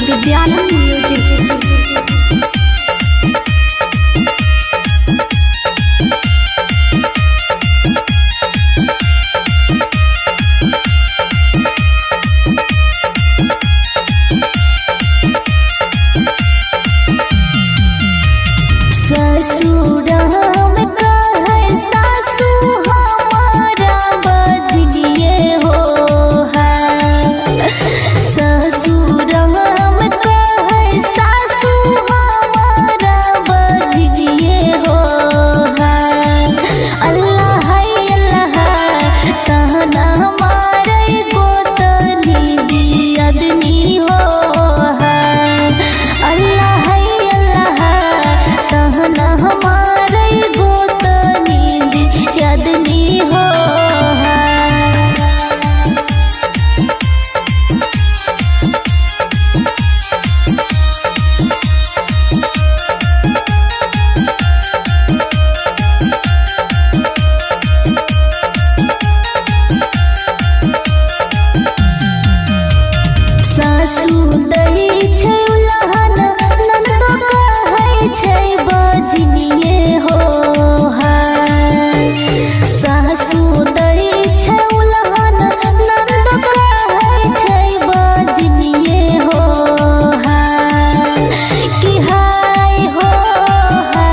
Vidyanand music. ससुराम का है सासू हमारा बजलिए हो है। ससुराम का है सासू हमारा बजलिए हो है। अल्लाह कहना हमारे गोतनी दियदनी हो है। अल्लाह कहना हमारे गोतनी दियदनी हो है। सासू दही छै उलहन नंदो कहै छै बजनिए हो है। सासू दही छै उलहन नंदो कहै छै बजनिए हो है। कि हाय हो है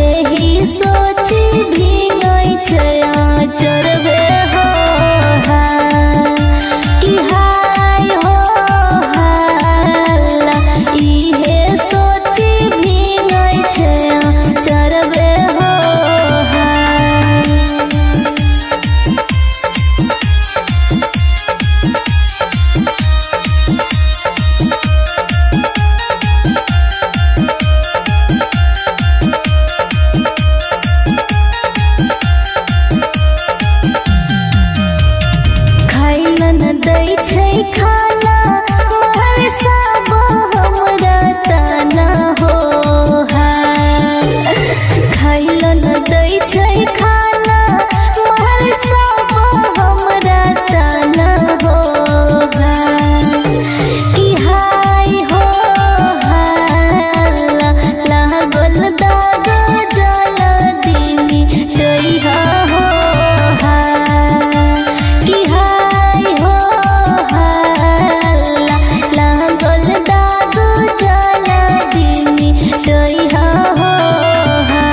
एही सोची भींगै छै आचरबे हो है। कि हाय हो हल्ला इहे सोची भींगै छै चरबे हो है। खाइलन दै छै खाना मर सब हमरा तना हो है। खाइलन दै छै खाना मर सब हमरा तना हो है। कि हाय हो हल्ला लागल दाग जला दिनी डैहा हो है। कि हाय हो हल्ला लागल दाग जला दिनी डैहा हो है।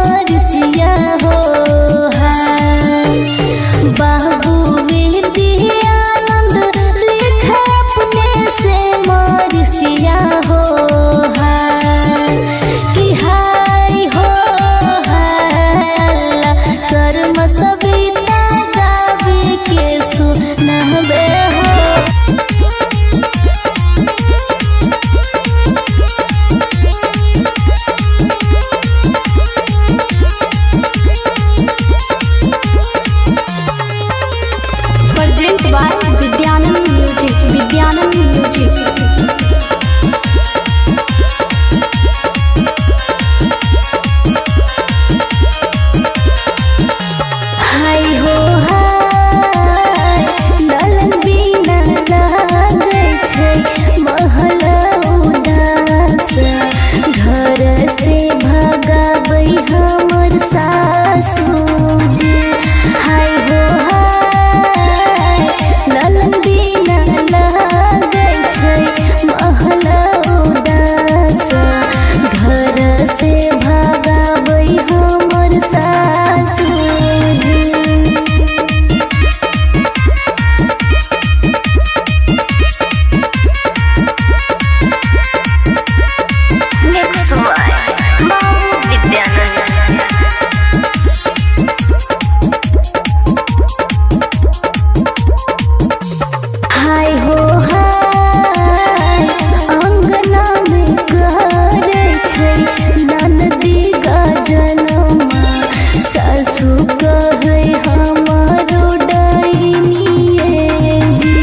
मरसिया हो बाबू विद्यानंद लिखा अपने से मरसिया हो कि हाय हो हल्ला शर्म सविता गावे के सुनावे हो। Present by Vidyanand music Vidyanand music. हाय हो हाय ललन बिना लागे छै महल उदास घर से भगाबै हमर सासुजी। हाय हो हाय ललन बिना लागे छै महल उदास घर से भगाबै हमर सासुजी। Mix by Mau Vidyanand। हाय हो हाय अंगना में करे छै ननदी गजनमा सासु कहे हमारो डाइनिए जी।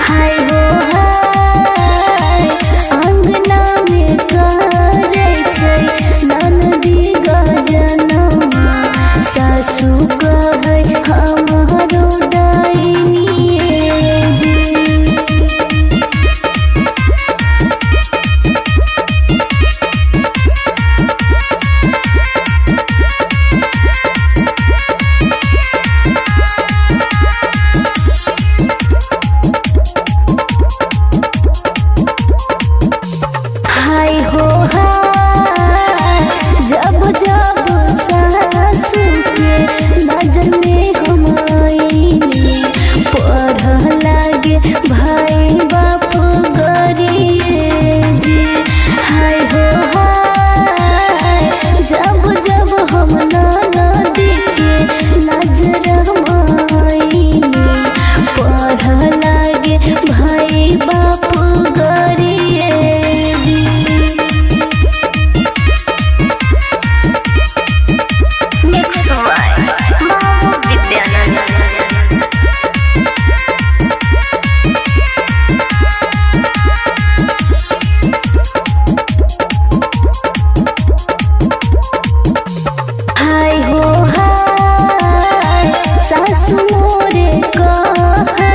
हाय हो हाय अंगना में करे छै ननदी गजनमा सासु कहे हमारो डाइनिए जी। हाय हो हाय जब जब सासु के नजर में हम आईनी पढ़ लागे भाई बाप गरिए जी। हाय हो हाय जब जब हम ननदी के नजर में आईनी पढ़ लागे भाई बाप गरिए जी। Mix by Mau Vidyanand। हाय हो हाय सासु मोरे कहे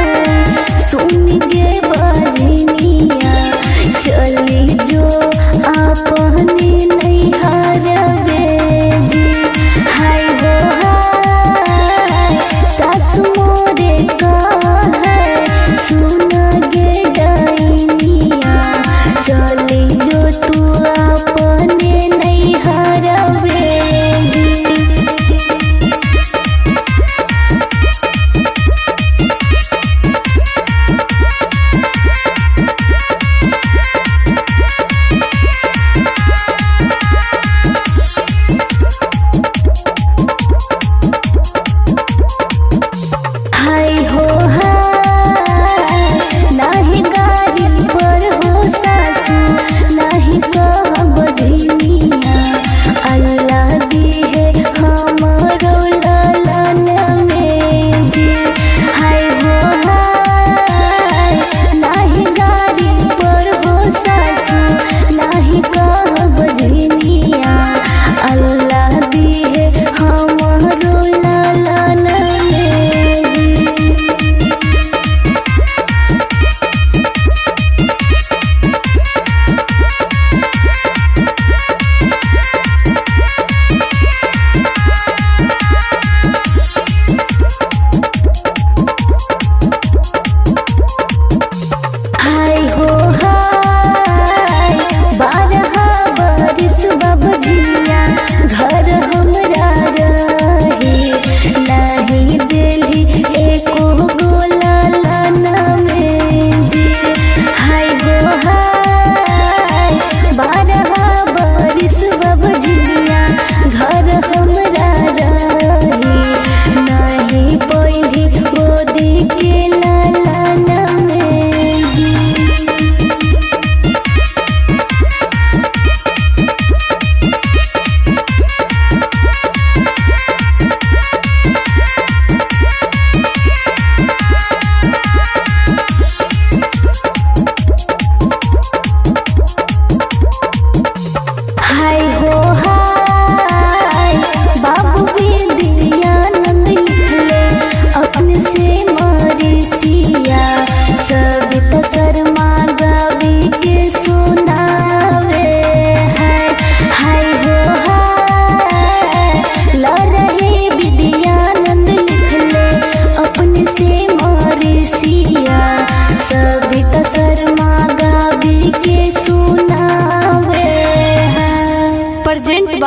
सुन गे बजनिया चली जो अपने नैहरवे जी। हाय हो हाय सासु मोरे कहे सुन गे डाइनिया चली जो तू अपने नैहरवे जी।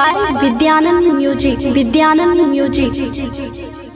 By Vidyanand music.